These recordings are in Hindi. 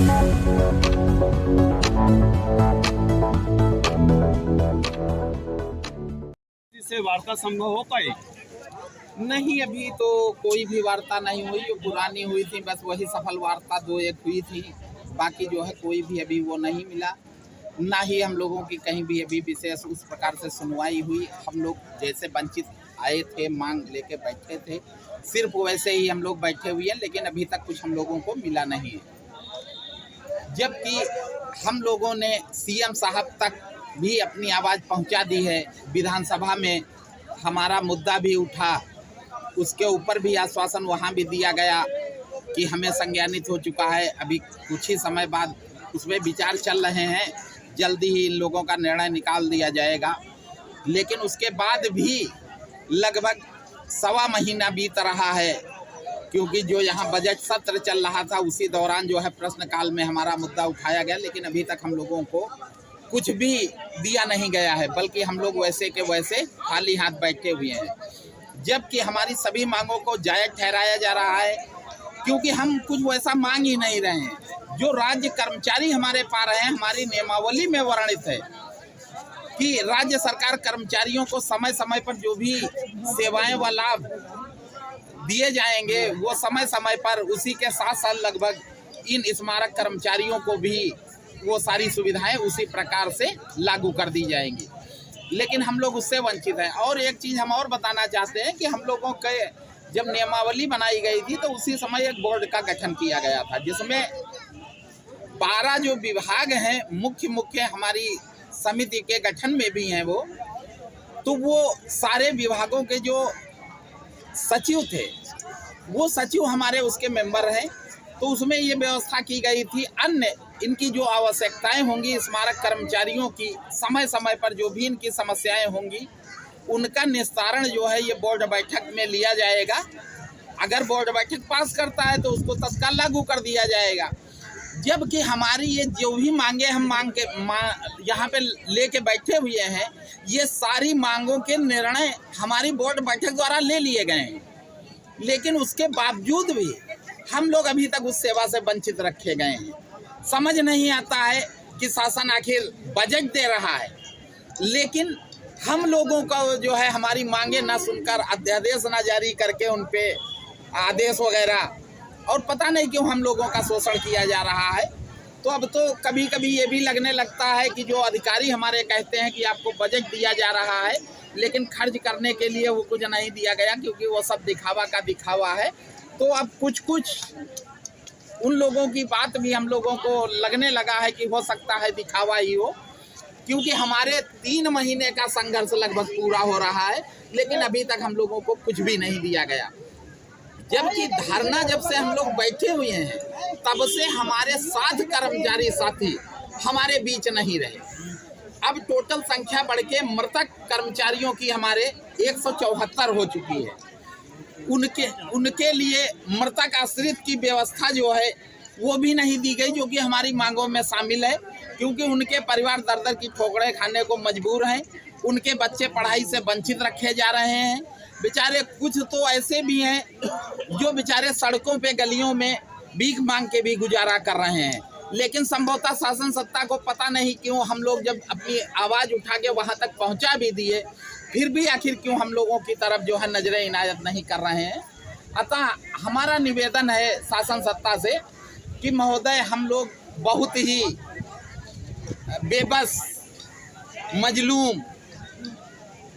से वार्ता संभव हो पाई? नहीं, अभी तो कोई भी वार्ता नहीं हुई। जो पुरानी हुई थी बस वही सफल वार्ता दो एक हुई थी। बाकी जो है कोई भी अभी वो नहीं मिला। ना ही हम लोगों की कहीं भी अभी विशेष उस प्रकार से सुनवाई हुई। हम लोग जैसे वंचित आए थे, मांग लेके बैठे थे, सिर्फ वैसे ही हम लोग बैठे हुए हैं, लेकिन अभी तक कुछ हम लोगों को मिला नहीं है। जबकि हम लोगों ने सीएम साहब तक भी अपनी आवाज़ पहुंचा दी है। विधानसभा में हमारा मुद्दा भी उठा, उसके ऊपर भी आश्वासन वहां भी दिया गया कि हमें संज्ञानित हो चुका है। अभी कुछ ही समय बाद उसमें विचार चल रहे हैं, जल्दी ही इन लोगों का निर्णय निकाल दिया जाएगा। लेकिन उसके बाद भी लगभग 1.25 महीना बीत रहा है, क्योंकि जो यहाँ बजट सत्र चल रहा था उसी दौरान जो है प्रश्नकाल में हमारा मुद्दा उठाया गया, लेकिन अभी तक हम लोगों को कुछ भी दिया नहीं गया है, बल्कि हम लोग वैसे के वैसे खाली हाथ बैठे हुए हैं। जबकि हमारी सभी मांगों को जायज ठहराया जा रहा है, क्योंकि हम कुछ वैसा मांग ही नहीं रहे हैं। जो राज्य कर्मचारी हमारे पा रहे हैं, हमारी नियमावली में वर्णित है कि राज्य सरकार कर्मचारियों को समय समय पर जो भी सेवाएं व लाभ दिए जाएंगे वो समय समय पर उसी के साथ साथ लगभग इन स्मारक कर्मचारियों को भी वो सारी सुविधाएं उसी प्रकार से लागू कर दी जाएंगी। लेकिन हम लोग उससे वंचित हैं। और एक चीज़ हम और बताना चाहते हैं कि हम लोगों के जब नियमावली बनाई गई थी तो उसी समय एक बोर्ड का गठन किया गया था, जिसमें 12 जो विभाग हैं मुख्य हमारी समिति के गठन में भी हैं वो सारे विभागों के जो सचिव थे वो सचिव हमारे उसके मेंबर हैं। तो उसमें ये व्यवस्था की गई थी, अन्य इनकी जो आवश्यकताएं होंगी स्मारक कर्मचारियों की, समय समय पर जो भी इनकी समस्याएं होंगी उनका निस्तारण जो है ये बोर्ड बैठक में लिया जाएगा। अगर बोर्ड बैठक पास करता है तो उसको तत्काल लागू कर दिया जाएगा। जबकि हमारी ये जो भी मांगे हम यहाँ पे लेके बैठे हुए हैं, ये सारी मांगों के निर्णय हमारी बोर्ड बैठक द्वारा ले लिए गए हैं, लेकिन उसके बावजूद भी हम लोग अभी तक उस सेवा से वंचित रखे गए हैं। समझ नहीं आता है कि शासन आखिर बजट दे रहा है, लेकिन हम लोगों का जो है हमारी मांगे ना सुनकर अध्यादेश ना जारी करके उन पे आदेश वगैरह, और पता नहीं क्यों हम लोगों का शोषण किया जा रहा है। तो अब तो कभी कभी ये भी लगने लगता है कि जो अधिकारी हमारे कहते हैं कि आपको बजट दिया जा रहा है, लेकिन खर्च करने के लिए वो कुछ नहीं दिया गया, क्योंकि वो सब दिखावा का दिखावा है। तो अब कुछ उन लोगों की बात भी हम लोगों को लगने लगा है कि हो सकता है दिखावा ही हो, क्योंकि हमारे 3 महीने का संघर्ष लगभग पूरा हो रहा है, लेकिन अभी तक हम लोगों को कुछ भी नहीं दिया गया। जबकि धरना जब से हम लोग बैठे हुए हैं तब से हमारे 7 कर्मचारी साथी हमारे बीच नहीं रहे। अब टोटल संख्या बढ़ के मृतक कर्मचारियों की हमारे 174 हो चुकी है। उनके लिए मृतक आश्रित की व्यवस्था जो है वो भी नहीं दी गई, जो कि हमारी मांगों में शामिल है, क्योंकि उनके परिवार दर की ठोकरें खाने को मजबूर हैं। उनके बच्चे पढ़ाई से वंचित रखे जा रहे हैं। बेचारे कुछ तो ऐसे भी हैं जो बेचारे सड़कों पे गलियों में भीख मांग के भी गुजारा कर रहे हैं। लेकिन संभवतः शासन सत्ता को पता नहीं क्यों हम लोग जब अपनी आवाज़ उठा के वहाँ तक पहुँचा भी दिए, फिर भी आखिर क्यों हम लोगों की तरफ जो है नजरें इनायत नहीं कर रहे हैं। अतः हमारा निवेदन है शासन सत्ता से कि महोदय, हम लोग बहुत ही बेबस, मजलूम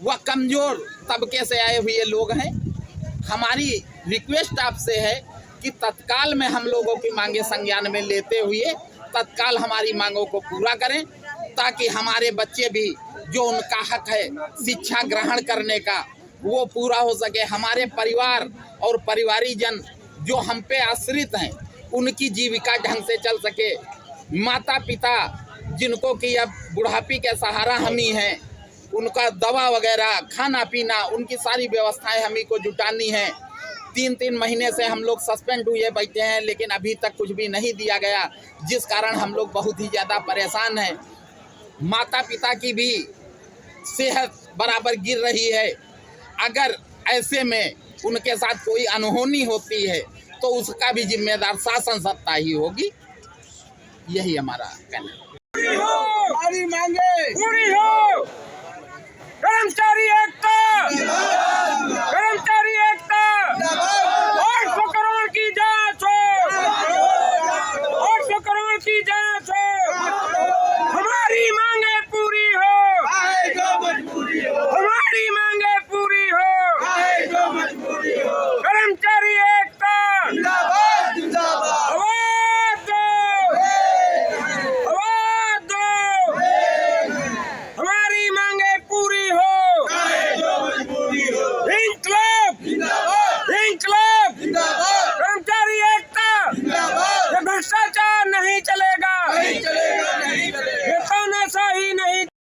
व कमज़ोर तबके से आए हुए लोग हैं। हमारी रिक्वेस्ट आपसे है कि तत्काल में हम लोगों की मांगे संज्ञान में लेते हुए तत्काल हमारी मांगों को पूरा करें, ताकि हमारे बच्चे भी जो उनका हक है शिक्षा ग्रहण करने का वो पूरा हो सके। हमारे परिवार और परिवारीजन जो हम पे आश्रित हैं उनकी जीविका ढंग से चल सके। माता पिता जिनको कि अब बुढ़ापी के सहारा हम ही हैं, उनका दवा वगैरह, खाना पीना, उनकी सारी व्यवस्थाएं हम ही को जुटानी है। 3 महीने से हम लोग सस्पेंड हुए बैठे हैं, लेकिन अभी तक कुछ भी नहीं दिया गया, जिस कारण हम लोग बहुत ही ज़्यादा परेशान हैं। माता पिता की भी सेहत बराबर गिर रही है। अगर ऐसे में उनके साथ कोई अनहोनी होती है तो उसका भी जिम्मेदार शासन सत्ता ही होगी। यही हमारा कहना है। हमारी मांगे पूरी हो, कर्मचारी एकता